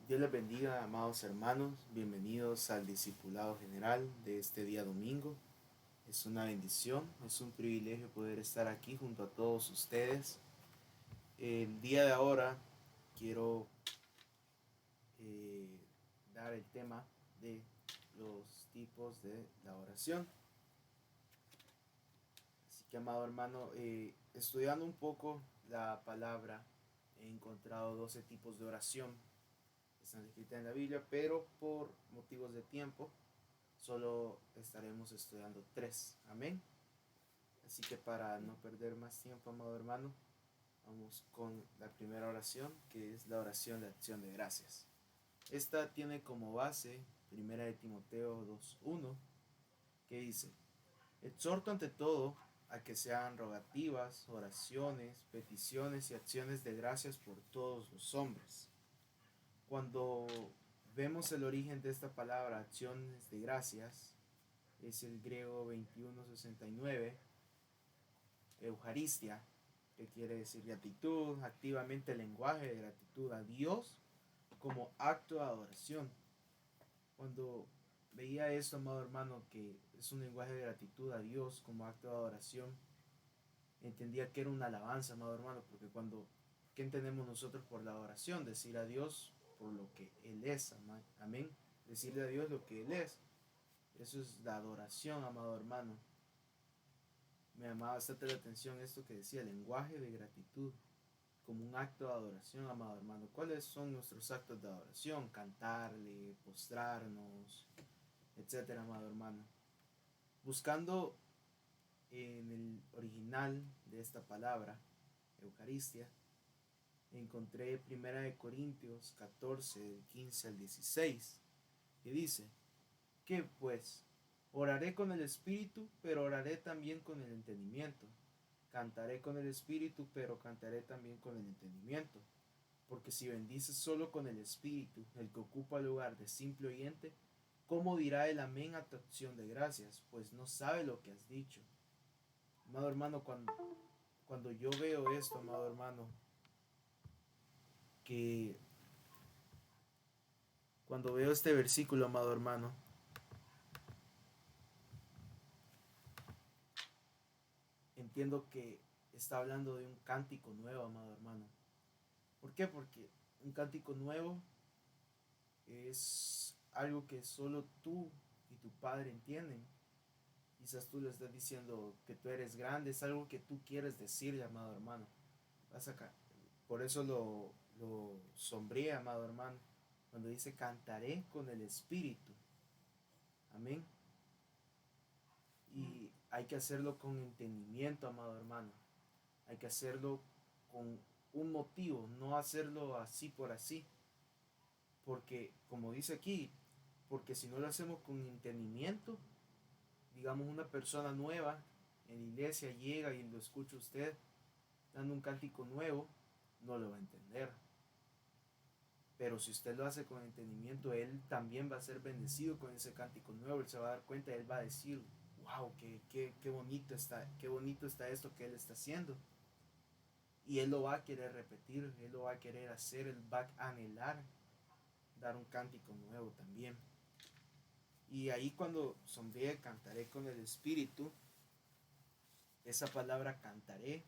Dios les bendiga, amados hermanos. Bienvenidos al discipulado general de este día domingo. Es una bendición, es un privilegio poder estar aquí junto a todos ustedes. El día de ahora quiero eh, dar el tema de los tipos de la oración. Así que, amado hermano, estudiando un poco la palabra, he encontrado 12 tipos de oración que están escritas en la Biblia, pero por motivos de tiempo solo estaremos estudiando tres. Amén. Así que para no perder más tiempo, amado hermano, vamos con la primera oración, que es la oración de acción de gracias. Esta tiene como base Primera de Timoteo 2:1, que dice: exhorto ante todo a que se hagan rogativas, oraciones, peticiones y acciones de gracias por todos los hombres. Cuando vemos el origen de esta palabra, acciones de gracias, es el griego 2169, Eucaristia, que quiere decir gratitud, activamente el lenguaje de gratitud a Dios como acto de adoración. Cuando veía esto, amado hermano, que es un lenguaje de gratitud a Dios como acto de adoración, entendía que era una alabanza, amado hermano, porque ¿qué entendemos nosotros por la adoración? Decir a Dios por lo que Él es, amén. Decirle a Dios lo que Él es. Eso es la adoración, amado hermano. Me llamaba bastante la atención esto que decía, lenguaje de gratitud, como un acto de adoración, amado hermano. ¿Cuáles son nuestros actos de adoración? Cantarle, postrarnos, etcétera, amado hermano. Buscando en el original de esta palabra, Eucaristia, encontré 1 Corintios 14, del 15 al 16, que dice: ¿qué pues? Oraré con el espíritu, pero oraré también con el entendimiento. Cantaré con el espíritu, pero cantaré también con el entendimiento. Porque si bendices solo con el espíritu, el que ocupa el lugar de simple oyente, ¿cómo dirá el amén a tu acción de gracias? Pues no sabe lo que has dicho. Amado hermano, cuando yo veo esto, amado hermano, que cuando veo este versículo, amado hermano, entiendo que está hablando de un cántico nuevo, amado hermano. ¿Por qué? Porque un cántico nuevo es algo que solo tú y tu padre entienden. Quizás tú le estás diciendo que tú eres grande, es algo que tú quieres decirle, amado hermano. Vas acá. Por eso lo sombría, amado hermano, cuando dice cantaré con el espíritu. Amén. Y hay que hacerlo con entendimiento, amado hermano. Hay que hacerlo con un motivo, no hacerlo así por así. Porque, como dice aquí, porque si no lo hacemos con entendimiento, digamos una persona nueva en la iglesia llega y lo escucha usted dando un cántico nuevo, no lo va a entender. Pero si usted lo hace con entendimiento, él también va a ser bendecido con ese cántico nuevo. Él se va a dar cuenta y él va a decir: wow, qué bonito está esto que él está haciendo. Y él lo va a querer repetir, él lo va a querer hacer, él va a anhelar dar un cántico nuevo también. Y ahí cuando sonríe, cantaré con el espíritu, esa palabra cantaré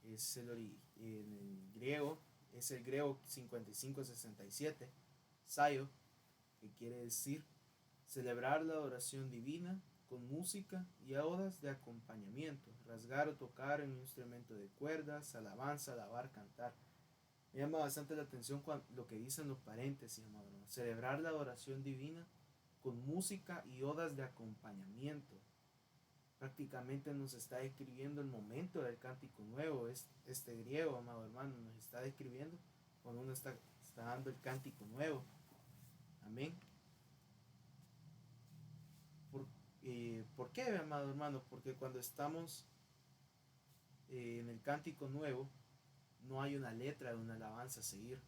es en el griego, es el griego 5567, sayo, que quiere decir celebrar la adoración divina con música y odas de acompañamiento, rasgar o tocar en un instrumento de cuerdas, alabanza, alabar, cantar. Me llama bastante la atención lo que dicen los paréntesis, amado hermano. Celebrar la adoración divina con música y odas de acompañamiento. Prácticamente nos está describiendo el momento del cántico nuevo. Este griego, amado hermano, nos está describiendo cuando uno está dando el cántico nuevo. Amén. ¿Por, ¿Por qué, amado hermano? Porque cuando estamos en el cántico nuevo, no hay una letra de una alabanza a seguir.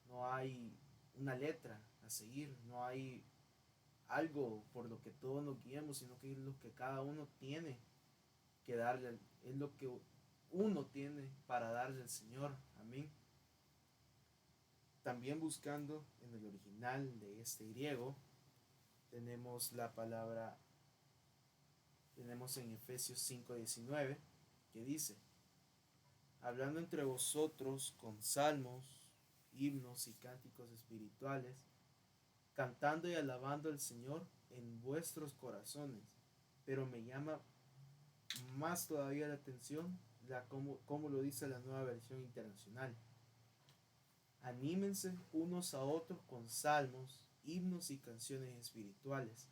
No hay una letra a seguir. No hay algo por lo que todos nos guiemos, sino que es lo que cada uno tiene que darle, es lo que uno tiene para darle al Señor. Amén. también buscando en el original de este griego, tenemos la palabra, tenemos en Efesios 5:19, que dice, hablando entre vosotros con salmos, himnos y cánticos espirituales, cantando y alabando al Señor en vuestros corazones. Pero me llama más todavía la atención como lo dice la Nueva Versión Internacional. Anímense unos a otros con salmos, himnos y canciones espirituales.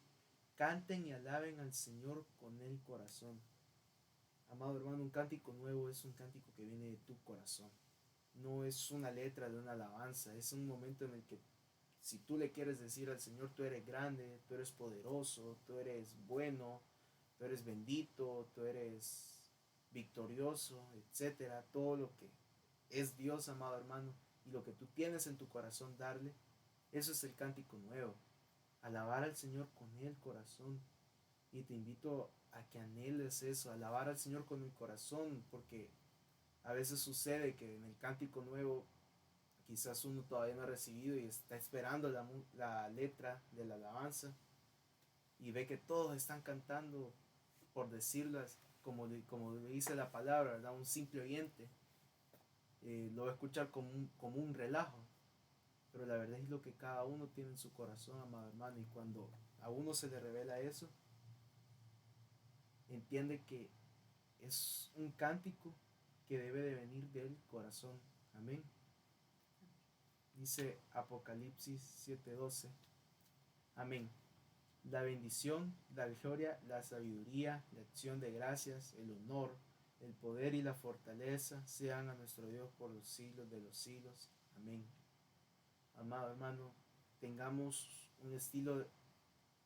Canten y alaben al Señor con el corazón. Amado hermano, un cántico nuevo es un cántico que viene de tu corazón. No es una letra de una alabanza, es un momento en el que si tú le quieres decir al Señor, tú eres grande, tú eres poderoso, tú eres bueno, tú eres bendito, tú eres victorioso, etcétera, todo lo que es Dios, amado hermano, y lo que tú tienes en tu corazón darle, eso es el cántico nuevo. Alabar al Señor con el corazón. Y te invito a que anheles eso, alabar al Señor con el corazón, porque a veces sucede que en el cántico nuevo quizás uno todavía no ha recibido y está esperando la letra de la alabanza y ve que todos están cantando por decirlas como le dice la palabra, ¿verdad? Un simple oyente lo va a escuchar como un relajo, pero la verdad es lo que cada uno tiene en su corazón, amado hermano, y cuando a uno se le revela eso, entiende que es un cántico que debe de venir del corazón. Amén. Dice Apocalipsis 7:12. Amén. La bendición, la gloria, la sabiduría, la acción de gracias, el honor, el poder y la fortaleza sean a nuestro Dios por los siglos de los siglos. Amén. Amado hermano, tengamos un estilo,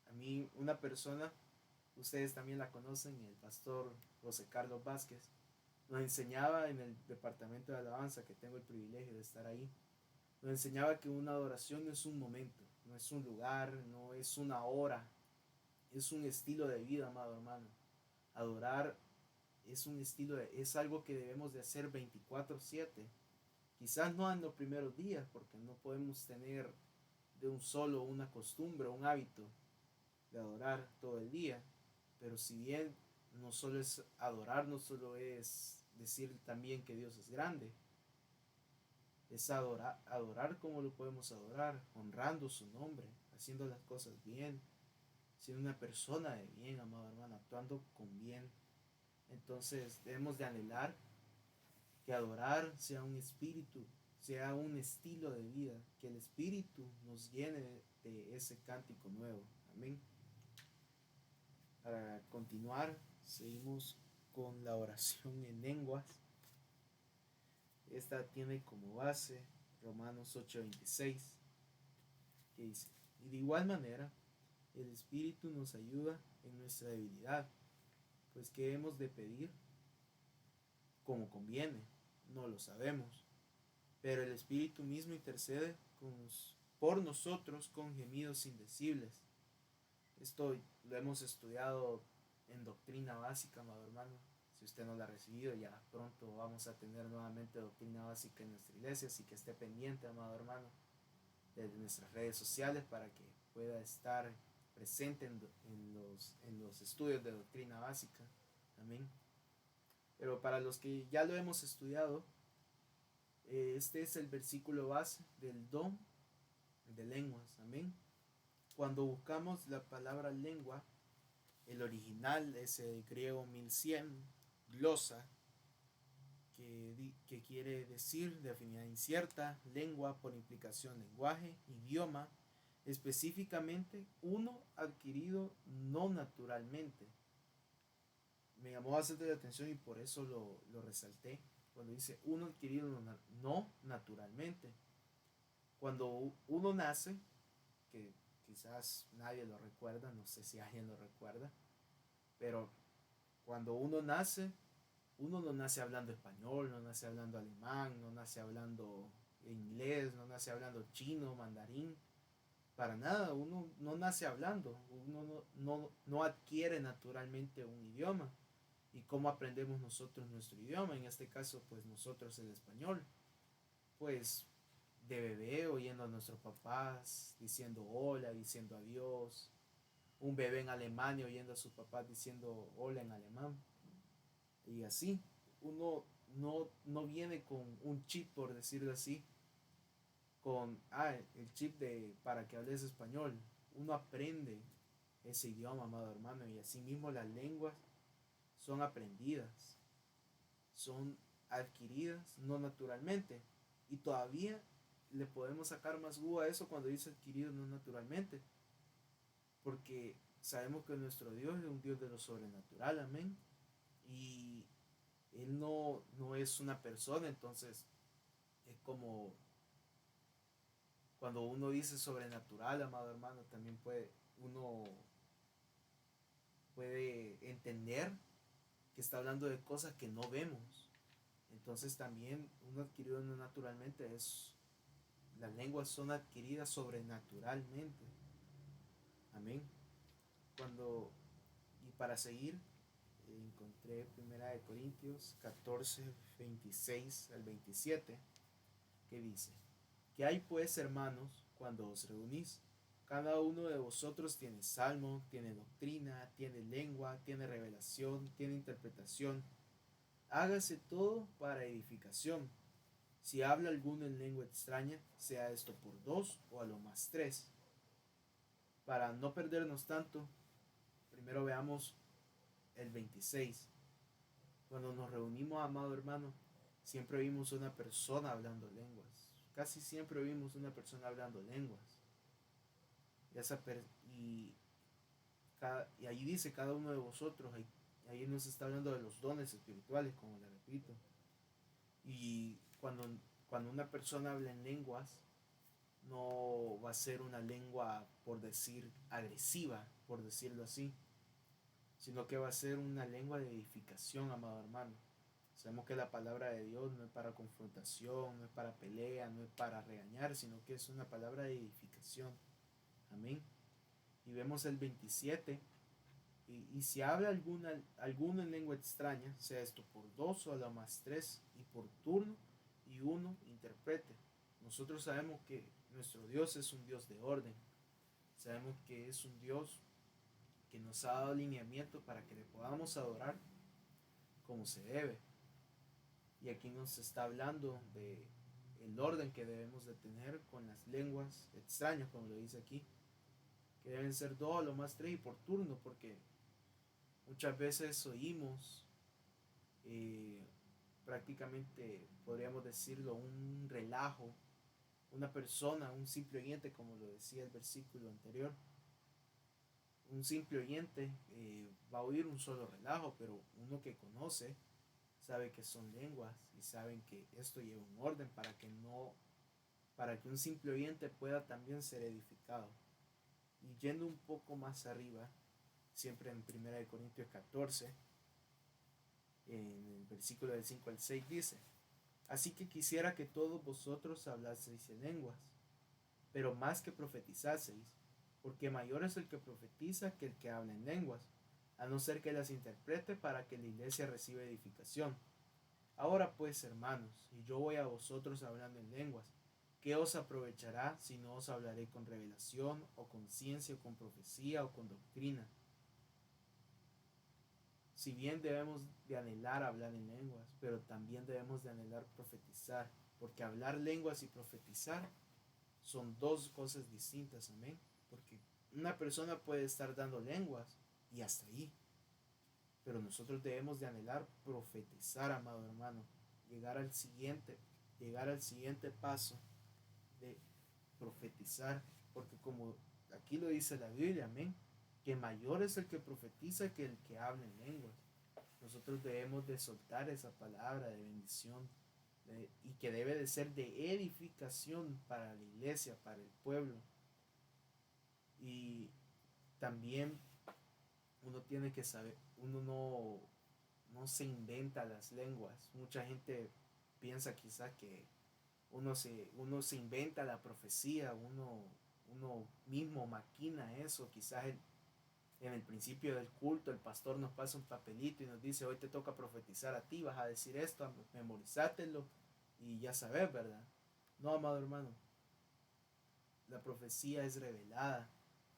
a mí una persona, ustedes también la conocen, el pastor José Carlos Vázquez, nos enseñaba en el departamento de alabanza, que tengo el privilegio de estar ahí, nos enseñaba que una adoración no es un momento, no es un lugar, no es una hora, es un estilo de vida, amado hermano. Adorar es un es algo que debemos de hacer 24/7. Quizás no en los primeros días, porque no podemos tener de un solo una costumbre, un hábito de adorar todo el día. Pero si bien no solo es adorar, no solo es decir también que Dios es grande, es adorar como lo podemos adorar, honrando su nombre, haciendo las cosas bien, siendo una persona de bien, amado hermano, actuando con bien. Entonces debemos de anhelar que adorar sea un espíritu, sea un estilo de vida, que el espíritu nos llene de ese cántico nuevo. Amén. Para continuar, seguimos con la oración en lenguas. Esta tiene como base Romanos 8:26, que dice, y de igual manera, el Espíritu nos ayuda en nuestra debilidad, pues que hemos de pedir como conviene, no lo sabemos, pero el Espíritu mismo intercede por nosotros con gemidos indecibles. Esto lo hemos estudiado en doctrina básica, amado hermano. Si usted no la ha recibido, ya pronto vamos a tener nuevamente doctrina básica en nuestra iglesia, así que esté pendiente, amado hermano, de nuestras redes sociales para que pueda estar presente en los estudios de doctrina básica. Amén. Pero para los que ya lo hemos estudiado, este es el versículo base del don de lenguas. Amén. Cuando buscamos la palabra lengua, el original es el griego 1100, glosa, que quiere decir de afinidad incierta, lengua por implicación lenguaje, idioma, específicamente uno adquirido no naturalmente. Me llamó bastante la atención y por eso lo resalté, cuando dice uno adquirido no naturalmente. Cuando uno nace, que quizás nadie lo recuerda, no sé si alguien lo recuerda, pero cuando uno no nace hablando español, no nace hablando alemán, no nace hablando inglés, no nace hablando chino, mandarín, para nada, uno no nace hablando, uno no adquiere naturalmente un idioma. ¿Y cómo aprendemos nosotros nuestro idioma? En este caso, pues nosotros el español. Pues de bebé oyendo a nuestros papás diciendo hola, diciendo adiós. Un bebé en Alemania oyendo a sus papás diciendo hola en alemán. Y así, uno no viene con un chip, por decirlo así, con el chip para que hables español. Uno aprende ese idioma, amado hermano, y así mismo las lenguas son aprendidas, son adquiridas, no naturalmente. Y todavía le podemos sacar más jugo a eso cuando dice adquirido no naturalmente, porque sabemos que nuestro Dios es un Dios de lo sobrenatural, amén. Y Él no es una persona, entonces es como cuando uno dice sobrenatural, amado hermano, también uno puede entender que está hablando de cosas que no vemos. Entonces también uno adquirido no naturalmente las lenguas son adquiridas sobrenaturalmente. Amén. Cuando, y para seguir, encontré 1 Corintios 14, 26 al 27, que dice: ¿Qué hay pues, hermanos, cuando os reunís? Cada uno de vosotros tiene salmo, tiene doctrina, tiene lengua, tiene revelación, tiene interpretación. Hágase todo para edificación. Si habla alguno en lengua extraña, sea esto por dos o a lo más tres. Para no perdernos tanto, primero veamos el 26. Cuando nos reunimos, amado hermano, siempre vimos una persona hablando lenguas. Casi siempre vimos una persona hablando lenguas. Y, y ahí dice cada uno de vosotros, ahí nos está hablando de los dones espirituales, como le repito. Y cuando una persona habla en lenguas, no va a ser una lengua, por decir, agresiva, por decirlo así, sino que va a ser una lengua de edificación, amado hermano. Sabemos que la palabra de Dios no es para confrontación, no es para pelea, no es para regañar, sino que es una palabra de edificación. Amén. Y vemos el 27. Y si habla alguno en lengua extraña, sea esto por dos o a lo más tres, y por turno, y uno interprete. Nosotros sabemos que nuestro Dios es un Dios de orden. Sabemos que es un Dios que nos ha dado alineamiento para que le podamos adorar como se debe. Y aquí nos está hablando de el orden que debemos de tener con las lenguas extrañas, como lo dice aquí, que deben ser dos, lo más tres y por turno, porque muchas veces oímos eh, prácticamente, podríamos decirlo, un relajo, una persona, un simple oyente, como lo decía el versículo anterior, un simple oyente va a oír un solo relajo, pero uno que conoce sabe que son lenguas y saben que esto lleva un orden para que un simple oyente pueda también ser edificado. Y yendo un poco más arriba, siempre en 1 Corintios 14, en el versículo del 5 al 6 dice: Así que quisiera que todos vosotros hablaseis en lenguas, pero más que profetizaseis, porque mayor es el que profetiza que el que habla en lenguas, a no ser que las interprete para que la iglesia reciba edificación. Ahora pues, hermanos, y yo voy a vosotros hablando en lenguas, ¿qué os aprovechará si no os hablaré con revelación, o con ciencia, o con profecía, o con doctrina? Si bien debemos de anhelar hablar en lenguas, pero también debemos de anhelar profetizar, porque hablar lenguas y profetizar son dos cosas distintas, amén. Porque una persona puede estar dando lenguas y hasta ahí, pero nosotros debemos de anhelar profetizar, amado hermano, llegar al siguiente, llegar al siguiente paso de profetizar, porque como aquí lo dice la Biblia, amén, que mayor es el que profetiza que el que habla en lenguas. Nosotros debemos de soltar esa palabra de bendición y que debe de ser de edificación para la iglesia, para el pueblo. Y también uno tiene que saber, uno no se inventa las lenguas. Mucha gente piensa quizás que uno se inventa la profecía, uno mismo maquina eso. Quizás en el principio del culto el pastor nos pasa un papelito y nos dice: hoy te toca profetizar a ti, vas a decir esto, memorizátelo y ya sabes, ¿verdad? No, amado hermano, la profecía es revelada.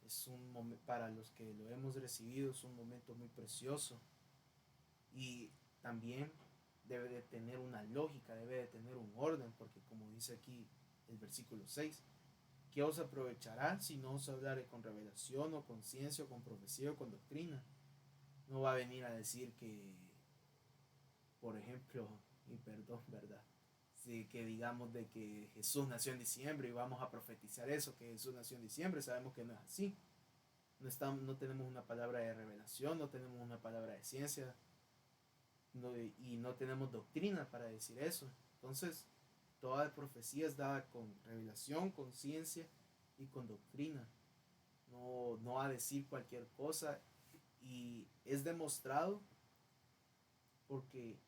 Es un para los que lo hemos recibido, es un momento muy precioso. Y también debe de tener una lógica, debe de tener un orden, porque como dice aquí el versículo 6, ¿qué os aprovechará si no os hablare con revelación o con ciencia o con profecía o con doctrina? No va a venir a decir que, por ejemplo, y perdón, ¿verdad? Sí, que digamos de que Jesús nació en diciembre y vamos a profetizar eso, que Jesús nació en diciembre, sabemos que no es así. No tenemos una palabra de revelación, no tenemos una palabra de ciencia, y no tenemos doctrina para decir eso. Entonces, toda profecía es dada con revelación, con ciencia y con doctrina. No a decir cualquier cosa. Y es demostrado porque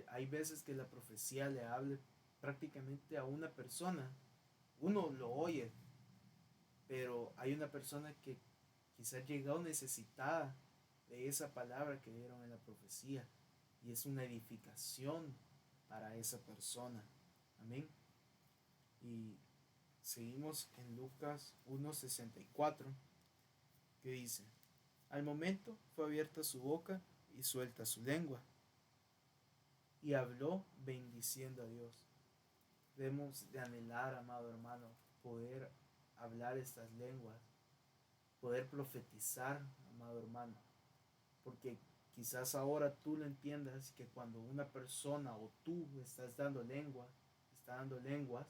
hay veces que la profecía le hable prácticamente a una persona. Uno lo oye, pero hay una persona que quizás llegó necesitada de esa palabra que dieron en la profecía. Y es una edificación para esa persona. Amén. Y seguimos en Lucas 1:64, que dice, al momento fue abierta su boca y suelta su lengua, y habló bendiciendo a Dios. Debemos de anhelar, amado hermano, poder hablar estas lenguas, poder profetizar, amado hermano, porque quizás ahora tú lo entiendas que cuando una persona o tú estás dando lengua, está dando lenguas,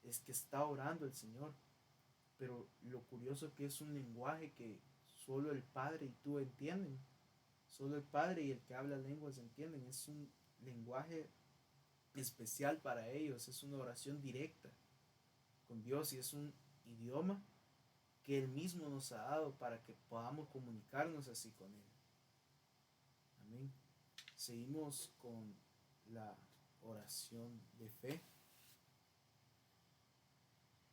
es que está orando el Señor. Pero lo curioso que es un lenguaje que solo el Padre y tú entienden. Solo el Padre y el que habla lenguas entienden. Es un lenguaje especial para ellos. Es una oración directa con Dios y es un idioma que Él mismo nos ha dado para que podamos comunicarnos así con Él. Amén. Seguimos con la oración de fe.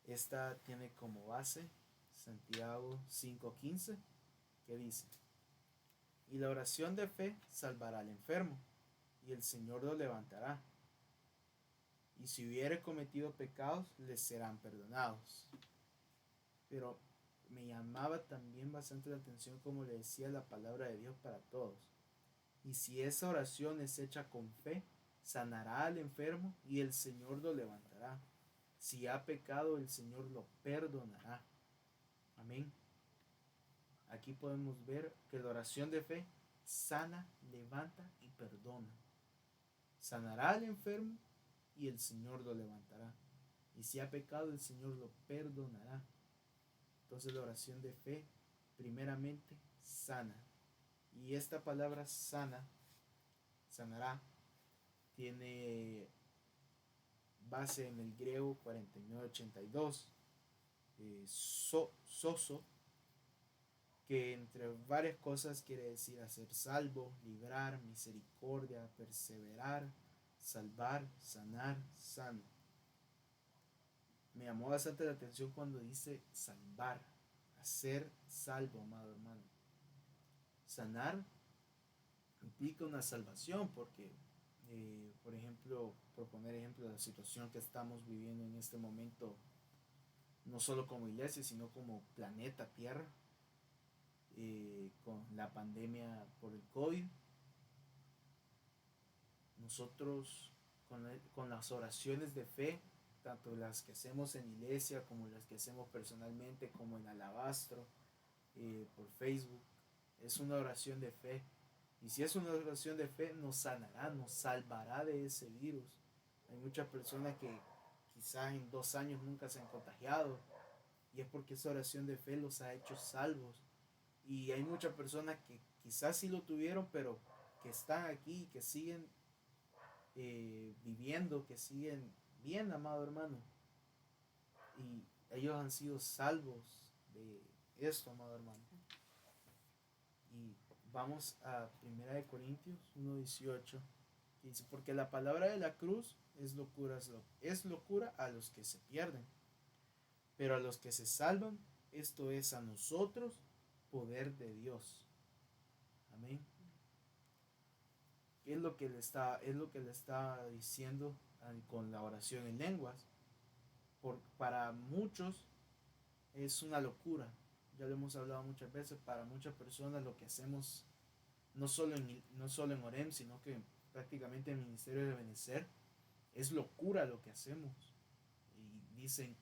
Esta tiene como base Santiago 5:15, que dice, y la oración de fe salvará al enfermo, y el Señor lo levantará. Y si hubiere cometido pecados, les serán perdonados. Pero me llamaba también bastante la atención como le decía la palabra de Dios para todos. Y si esa oración es hecha con fe, sanará al enfermo y el Señor lo levantará. Si ha pecado, el Señor lo perdonará. Amén. Aquí podemos ver que la oración de fe sana, levanta y perdona. Sanará al enfermo y el Señor lo levantará. Y si ha pecado, el Señor lo perdonará. Entonces la oración de fe, primeramente, sana. Y esta palabra sana, sanará, tiene base en el griego 4982, soso, que entre varias cosas quiere decir hacer salvo, librar, misericordia, perseverar, salvar, sanar, sano. Me llamó bastante la atención cuando dice salvar, hacer salvo, amado hermano. Sanar implica una salvación porque, por ejemplo, por poner ejemplo de la situación que estamos viviendo en este momento, no solo como iglesia, sino como planeta Tierra, con la pandemia por el COVID, nosotros con las oraciones de fe, tanto las que hacemos en iglesia como las que hacemos personalmente, como en Alabastro, por Facebook, es una oración de fe. Y si es una oración de fe, nos sanará, nos salvará de ese virus. Hay muchas personas que quizás en 2 años nunca se han contagiado y es porque esa oración de fe los ha hecho salvos. Y hay muchas personas que quizás sí lo tuvieron, pero que están aquí, que siguen viviendo, que siguen bien, amado hermano. Y ellos han sido salvos de esto, amado hermano. Y vamos a 1 Corintios 1:18, que dice, porque la palabra de la cruz es locura a los que se pierden, pero a los que se salvan, esto es a nosotros poder de Dios. Amén. ¿Qué es lo que le está diciendo con la oración en lenguas. Para muchos es una locura. Ya lo hemos hablado muchas veces. Para muchas personas lo que hacemos, no solo en Orem, sino que prácticamente en el Ministerio de Benecer, es locura lo que hacemos. Y dicen,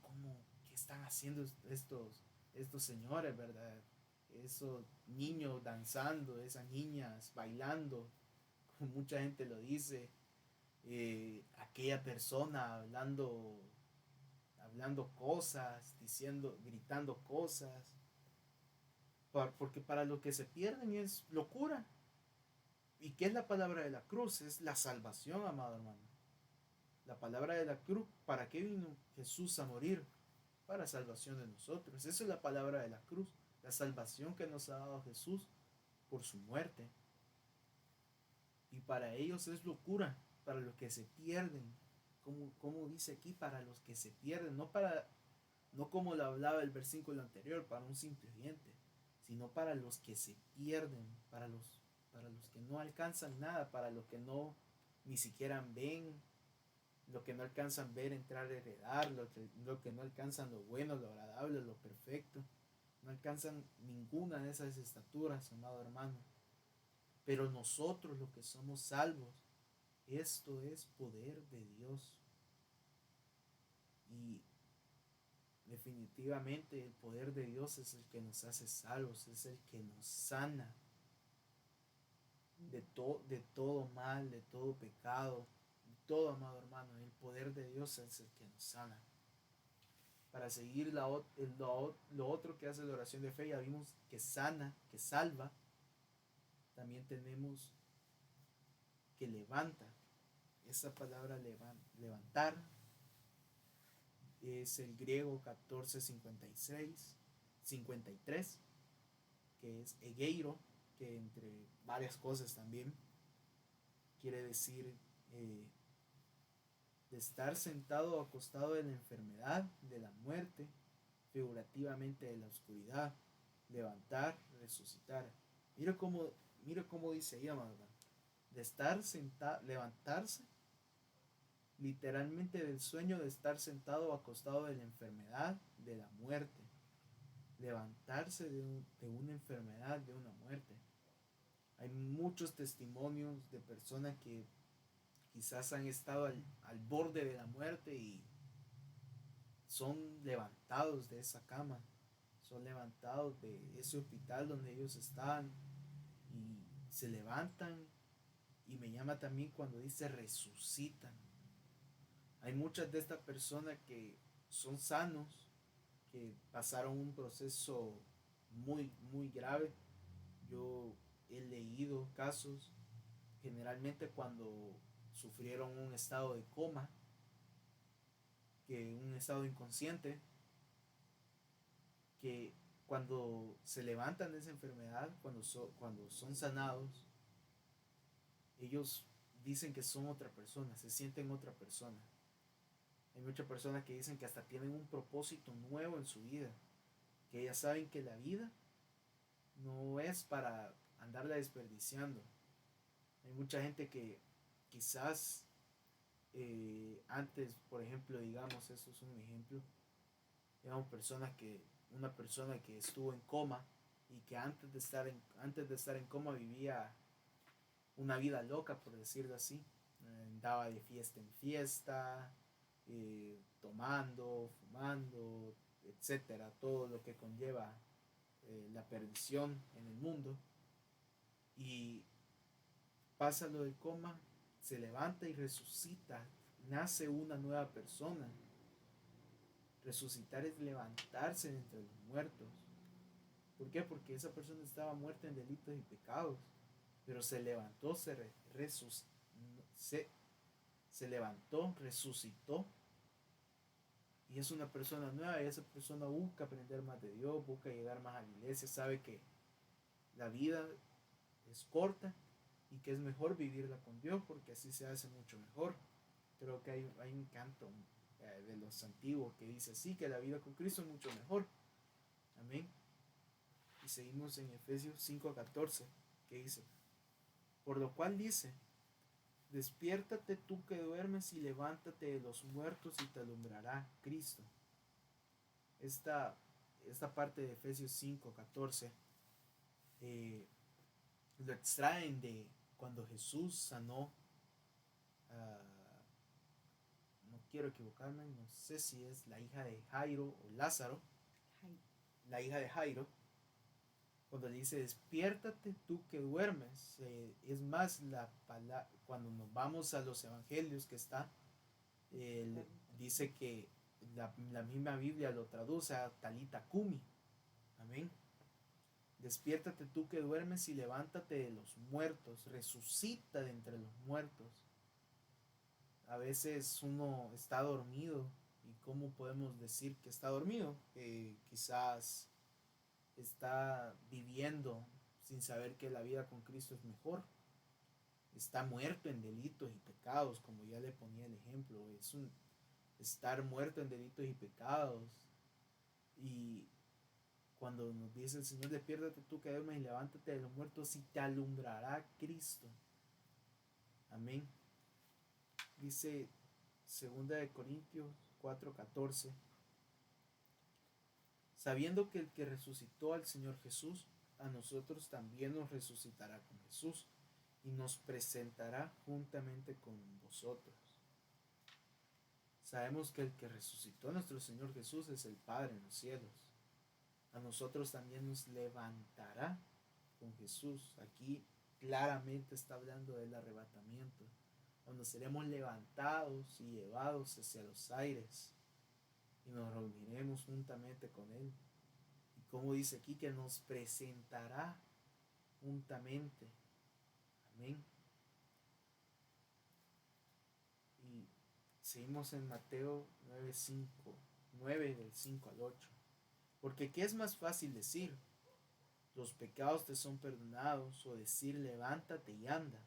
¿qué están haciendo estos señores, verdad? Esos niños danzando, esas niñas bailando, como mucha gente lo dice, aquella persona hablando cosas, gritando cosas, porque para lo que se pierden es locura. ¿Y qué es la palabra de la cruz? Es la salvación, amado hermano. La palabra de la cruz, ¿para qué vino Jesús a morir? Para salvación de nosotros. Esa es la palabra de la cruz, la salvación que nos ha dado Jesús por su muerte. Y para ellos es locura, para los que se pierden. Como dice aquí, para los que se pierden, no como lo hablaba el versículo anterior, para un simple oyente, sino para los que se pierden, para los que no alcanzan nada, para los que no ni siquiera ven, lo que no alcanzan ver entrar a heredar, lo que no alcanzan lo bueno, lo agradable, lo perfecto, no alcanzan ninguna de esas estaturas, amado hermano. Pero nosotros los que somos salvos, esto es poder de Dios. Y definitivamente el poder de Dios es el que nos hace salvos, es el que nos sana de todo mal, de todo pecado, de todo, amado hermano. El poder de Dios es el que nos sana. Para seguir lo otro que hace la oración de fe, ya vimos que sana, que salva. También tenemos que levanta. Esa palabra levantar es el griego 14:53, que es egeiro, que entre varias cosas también quiere decir de estar sentado o acostado de la enfermedad, de la muerte, figurativamente de la oscuridad, levantar, resucitar. Mira cómo dice ahí, amado, de estar sentado, levantarse, literalmente del sueño de estar sentado o acostado de la enfermedad, de la muerte, levantarse de una enfermedad, de una muerte. Hay muchos testimonios de personas que quizás han estado al borde de la muerte y son levantados de esa cama, son levantados de ese hospital donde ellos estaban y se levantan. Y me llama también cuando dice resucitan. Hay muchas de estas personas que son sanos, que pasaron un proceso muy, muy grave. Yo he leído casos, generalmente cuando sufrieron un estado de coma, que un estado inconsciente, que cuando se levantan de esa enfermedad, cuando son sanados, ellos dicen que son otra persona, se sienten otra persona. Hay muchas personas que dicen que hasta tienen un propósito nuevo en su vida, que ya saben que la vida no es para andarla desperdiciando. Hay mucha gente que quizás antes, por ejemplo, digamos, eso es un ejemplo, digamos, una persona que estuvo en coma y que antes de estar en coma vivía una vida loca, por decirlo así. Andaba de fiesta en fiesta, tomando, fumando, etcétera, todo lo que conlleva la perdición en el mundo. Y pasa lo del coma, se levanta y resucita, nace una nueva persona. Resucitar es levantarse de entre los muertos. ¿Por qué? Porque esa persona estaba muerta en delitos y pecados, pero se levantó, se levantó, resucitó y es una persona nueva. Y esa persona busca aprender más de Dios, busca llegar más a la iglesia, sabe que la vida es corta y que es mejor vivirla con Dios porque así se hace mucho mejor. Creo que hay un canto de los antiguos que dice así, que la vida con Cristo es mucho mejor. Amén. Y seguimos en Efesios 5:14, que dice, por lo cual dice, Despiértate tú que duermes y levántate de los muertos y te alumbrará Cristo. Esta, esta parte de Efesios 5:14 lo extraen de cuando Jesús sanó, uh, no quiero equivocarme, no sé si es la hija de Jairo o Lázaro, la hija de Jairo, cuando dice despiértate tú que duermes. Es más, cuando nos vamos a los evangelios que está, dice que la misma Biblia lo traduce a Talita Kumi. Amén. Despiértate tú que duermes y levántate de los muertos, resucita de entre los muertos. A veces uno está dormido, y ¿cómo podemos decir que está dormido? Quizás está viviendo sin saber que la vida con Cristo es mejor. Está muerto en delitos y pecados, como ya le ponía el ejemplo. Es un estar muerto en delitos y pecados. Y cuando nos dice el Señor, despiértate tú que duermes y levántate de los muertos y te alumbrará Cristo. Amén. Dice 2 Corintios 4:14, sabiendo que el que resucitó al Señor Jesús, a nosotros también nos resucitará con Jesús y nos presentará juntamente con vosotros. Sabemos que el que resucitó a nuestro Señor Jesús es el Padre en los cielos. A nosotros también nos levantará con Jesús. Aquí claramente está hablando del arrebatamiento, cuando seremos levantados y llevados hacia los aires y nos reuniremos juntamente con Él. Y como dice aquí, que nos presentará juntamente. Amén. Y seguimos en Mateo 9 del 5 al 8. Porque ¿qué es más fácil decir? Los pecados te son perdonados, o decir levántate y anda.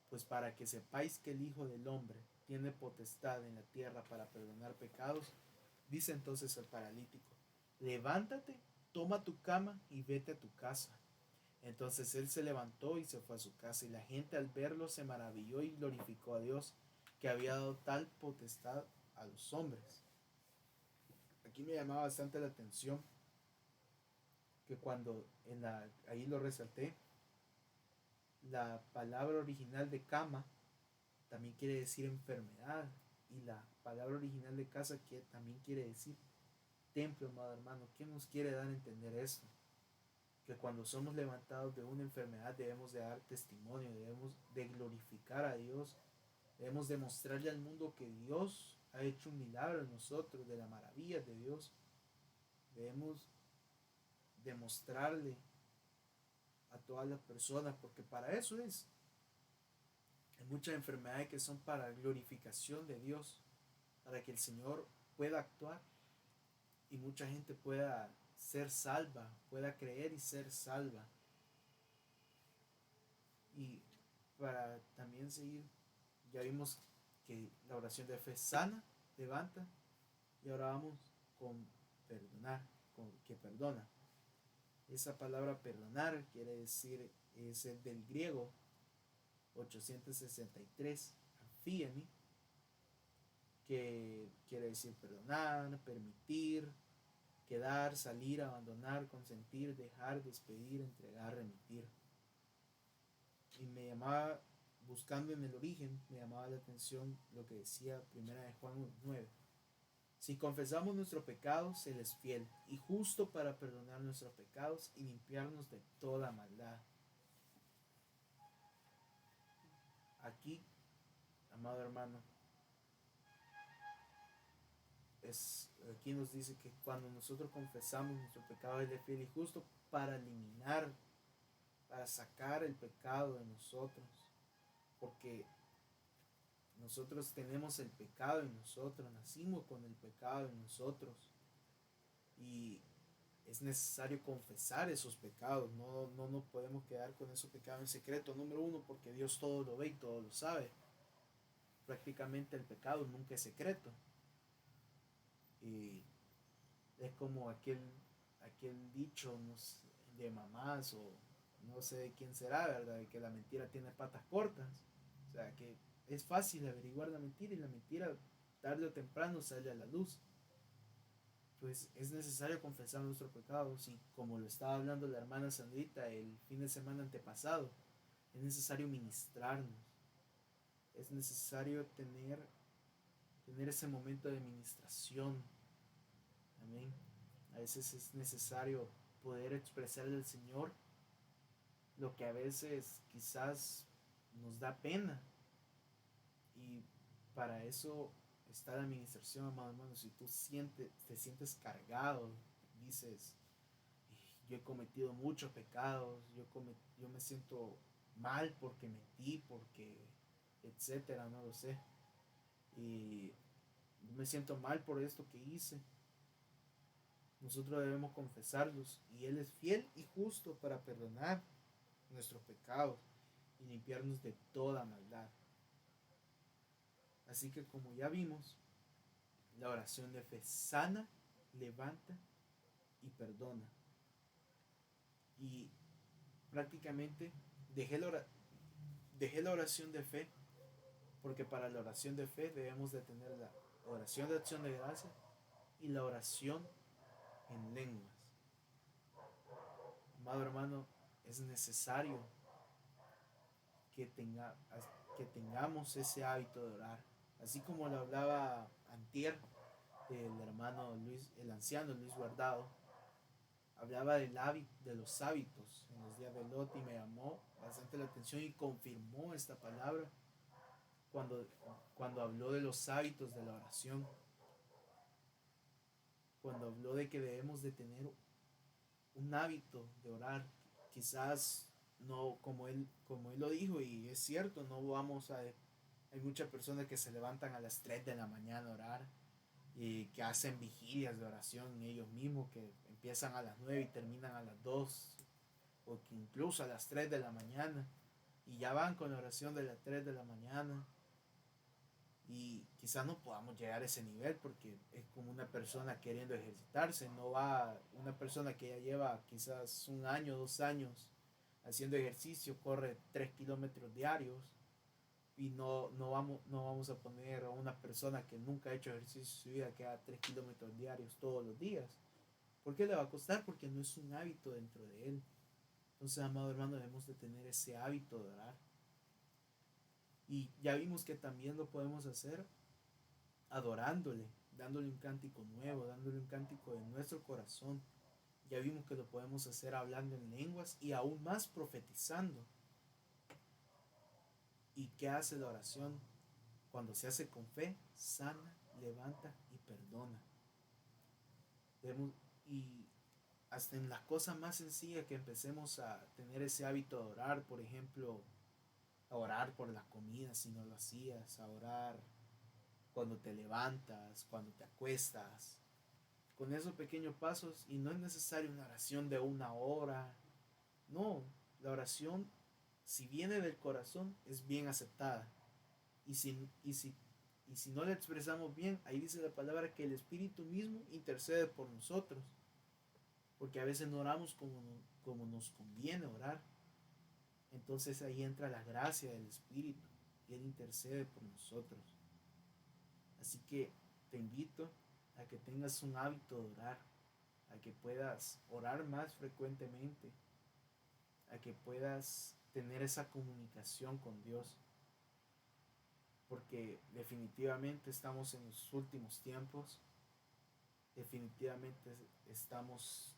Pues para que sepáis que el Hijo del Hombre tiene potestad en la tierra para perdonar pecados, dice entonces el paralítico, levántate, toma tu cama y vete a tu casa. Entonces él se levantó y se fue a su casa, y la gente al verlo se maravilló y glorificó a Dios, que había dado tal potestad a los hombres. Aquí me llamaba bastante la atención que cuando ahí lo resalté, la palabra original de cama también quiere decir enfermedad, y la palabra original de casa que también quiere decir templo, amado hermano. ¿Qué nos quiere dar a entender esto? Que cuando somos levantados de una enfermedad debemos de dar testimonio, debemos de glorificar a Dios, debemos demostrarle al mundo que Dios ha hecho un milagro en nosotros, de la maravilla de Dios. Debemos demostrarle a todas las personas, porque para eso es. Hay muchas enfermedades que son para glorificación de Dios, para que el Señor pueda actuar y mucha gente pueda ser salva, pueda creer y ser salva. Y para también seguir, ya vimos que la oración de fe sana, levanta, y ahora vamos con perdonar, con que perdona. Esa palabra perdonar quiere decir, es el del griego 863, afiemi, que quiere decir perdonar, permitir, quedar, salir, abandonar, consentir, dejar, despedir, entregar, remitir. Y me llamaba, buscando en el origen, me llamaba la atención lo que decía 1 Juan 9. Si confesamos nuestros pecados, Él es fiel y justo para perdonar nuestros pecados y limpiarnos de toda maldad. Aquí, amado hermano, aquí nos dice que cuando nosotros confesamos nuestro pecado, Él es fiel y justo para eliminar, para sacar el pecado de nosotros, porque nosotros tenemos el pecado en nosotros, nacimos con el pecado en nosotros, y es necesario confesar esos pecados. No nos podemos quedar con esos pecados en secreto. Número uno, porque Dios todo lo ve y todo lo sabe. Prácticamente el pecado nunca es secreto. Y es como aquel dicho, no sé, de mamás o no sé de quién será, ¿verdad? De que la mentira tiene patas cortas. O sea, que es fácil averiguar la mentira y la mentira tarde o temprano sale a la luz. Pues es necesario confesar nuestros pecados y como lo estaba hablando la hermana Sandrita el fin de semana antepasado, es necesario ministrarnos, es necesario tener ese momento de ministración. Amén. A veces es necesario poder expresarle al Señor lo que a veces quizás nos da pena. Y para eso está la administración, amado hermano. Si tú te sientes cargado, dices, yo he cometido muchos pecados, yo me siento mal porque mentí, porque, etcétera, no lo sé. Y me siento mal por esto que hice. Nosotros debemos confesarlos y Él es fiel y justo para perdonar nuestros pecados y limpiarnos de toda maldad. Así que como ya vimos, la oración de fe sana, levanta y perdona. Y prácticamente dejé la oración de fe porque para la oración de fe debemos de tener la oración de acción de gracia y la oración en lenguas. Amado hermano, es necesario que, tenga, que tengamos ese hábito de orar. Así como lo hablaba antier el hermano Luis, el anciano Luis Guardado, hablaba de los hábitos en los días de Lot y me llamó bastante la atención y confirmó esta palabra cuando, cuando habló de los hábitos de la oración, cuando habló de que debemos de tener un hábito de orar. Quizás no como él lo dijo y es cierto, no vamos a... Hay muchas personas que se levantan a las 3 de la mañana a orar y que hacen vigilias de oración ellos mismos, que empiezan a las 9 y terminan a las 2 o que incluso a las 3 de la mañana y ya van con la oración de las 3 de la mañana y quizás no podamos llegar a ese nivel porque es como una persona queriendo ejercitarse, no va una persona que ya lleva quizás un año, 2 años haciendo ejercicio, corre 3 kilómetros diarios y no vamos a poner a una persona que nunca ha hecho ejercicio en su vida que haga 3 kilómetros diarios todos los días. ¿Por qué le va a costar? Porque no es un hábito dentro de él. Entonces, amado hermano, debemos de tener ese hábito de orar. Y ya vimos que también lo podemos hacer adorándole, dándole un cántico nuevo, dándole un cántico de nuestro corazón. Ya vimos que lo podemos hacer hablando en lenguas y aún más profetizando. ¿Y qué hace la oración? Cuando se hace con fe, sana, levanta y perdona. Debemos, y hasta en las cosas más sencillas que empecemos a tener ese hábito de orar, por ejemplo, a orar por la comida si no lo hacías, a orar cuando te levantas, cuando te acuestas, con esos pequeños pasos. Y no es necesario una oración de 1 hora, no, la oración si viene del corazón es bien aceptada y si no la expresamos bien, ahí dice la palabra que el Espíritu mismo intercede por nosotros, porque a veces no oramos como nos conviene orar. Entonces ahí entra la gracia del Espíritu y Él intercede por nosotros. Así que te invito a que tengas un hábito de orar, a que puedas orar más frecuentemente, a que puedas tener esa comunicación con Dios, porque definitivamente estamos en los últimos tiempos, definitivamente estamos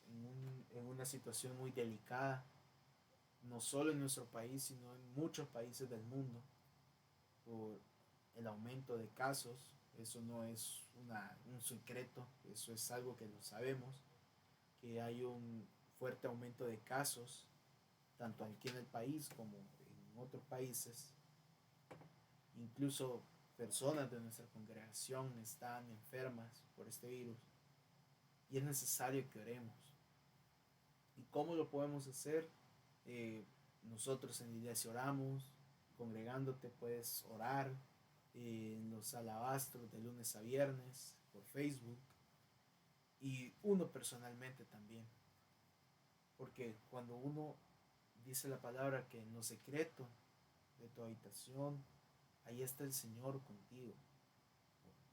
en una situación muy delicada, no solo en nuestro país, sino en muchos países del mundo, por el aumento de casos. Eso no es un secreto, eso es algo que lo sabemos, que hay un fuerte aumento de casos, tanto aquí en el país como en otros países. Incluso personas de nuestra congregación están enfermas por este virus y es necesario que oremos. ¿Y cómo lo podemos hacer? Nosotros en la iglesia oramos, congregándote puedes orar en los alabastros de lunes a viernes por Facebook y uno personalmente también, porque cuando uno dice la palabra que en lo secreto de tu habitación ahí está el Señor contigo.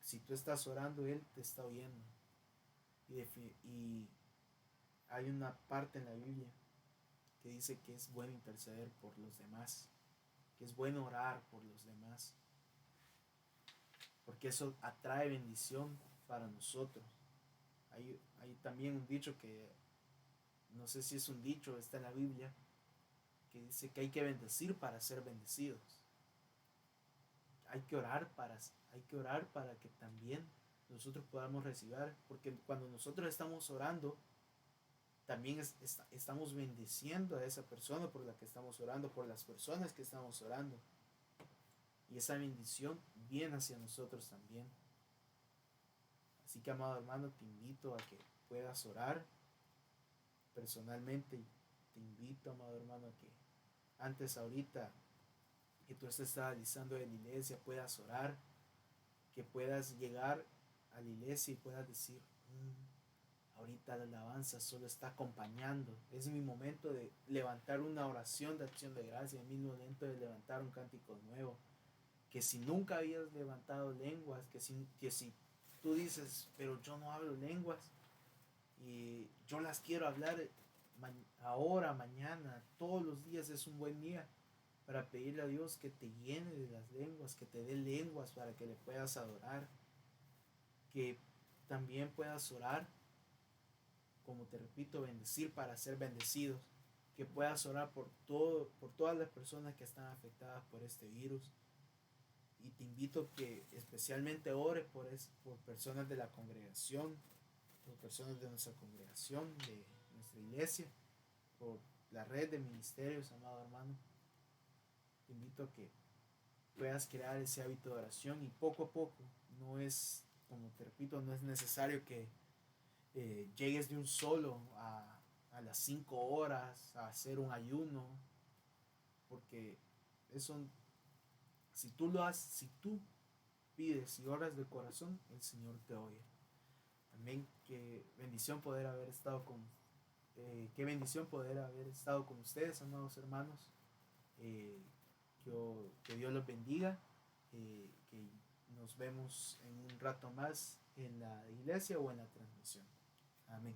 Si tú estás orando, Él te está oyendo. Y hay una parte en la Biblia que dice que es bueno interceder por los demás, que es bueno orar por los demás, porque eso atrae bendición para nosotros. Hay también un dicho que, no sé si es un dicho, está en la Biblia, que dice que hay que bendecir para ser bendecidos. Hay que orar para que también nosotros podamos recibir, porque cuando nosotros estamos orando, también estamos bendiciendo a esa persona por la que estamos orando, por las personas que estamos orando. Y esa bendición viene hacia nosotros también. Así que, amado hermano, te invito a que puedas orar personalmente. Te invito, amado hermano, a que antes, ahorita, que tú estés realizando en la iglesia, puedas orar, que puedas llegar a la iglesia y puedas decir, ahorita la alabanza solo está acompañando. Es mi momento de levantar una oración de acción de gracia, es mi momento de levantar un cántico nuevo. Que si nunca habías levantado lenguas, que si tú dices, pero yo no hablo lenguas y yo las quiero hablar ahora, mañana, todos los días es un buen día para pedirle a Dios que te llene de las lenguas, que te dé lenguas para que le puedas adorar, que también puedas orar, como te repito, bendecir para ser bendecidos, que puedas orar por todas las personas que están afectadas por este virus. Y te invito que especialmente ores por personas de la congregación, por personas de nuestra congregación, de nuestra iglesia, por la red de ministerios, amado hermano. Te invito a que puedas crear ese hábito de oración y poco a poco, no es, como te repito, no es necesario que llegues de un solo a las 5 horas a hacer un ayuno, porque eso, si tú pides y oras de corazón, el Señor te oye. También qué bendición poder haber estado qué bendición poder haber estado con ustedes, amados hermanos. Eh, que Dios los bendiga. Que nos vemos en un rato más en la iglesia o en la transmisión. Amén.